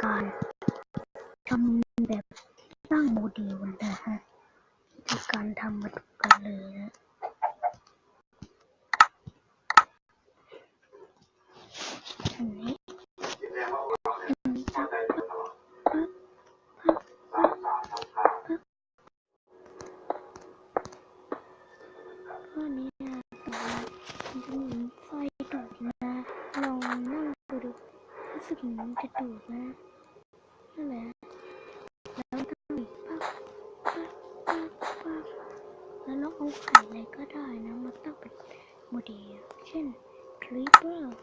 การทำแบบสร้างโมเดลนะฮะในการทำมาดูกันเลยนะอันนี้ข้อนี้นะมันจะหมุนไฟดูดนะลองนั่งดูรู้สึกมันจะดูดนะนั่นแหละแล้วต้องปั๊บแล้วเราเอาไข่อะไรก็ได้นะมาตั้งเป็นโมเดลเช่นคลิปเปอร์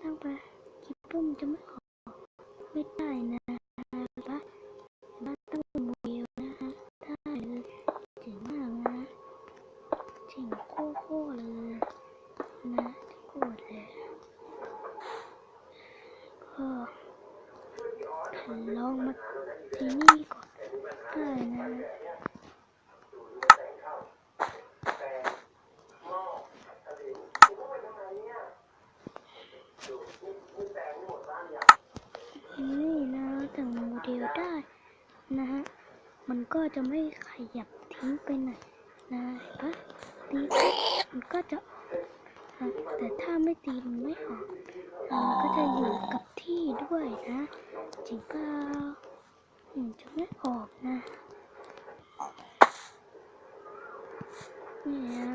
ตั้งไปคลิปเปอร์มันจะไม่ออกไม่ได้นะปะมาตั้งเป็นโมเดลนะฮะได้เลยเจ๋งมากนะเจ๋งโคตรเลยนะโคตรเลยก็ลองมาที่นี่ก่อนได้นะนี่นะแต่งโมเดลได้นะฮะมันก็จะไม่ขยับทิ้งไปไหนนะเห็นปะตีมันก็จะออกแต่ถ้าไม่ตีมันไม่ออกมันก็จะอยู่กับที่ด้วยนะจริงเปล่ามันจะไม่ออกนะนี่นะ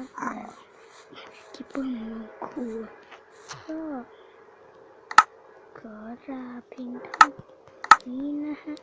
คิปเปอร์มันคูลก็ขอลาเพียงเท่านี้นะฮะ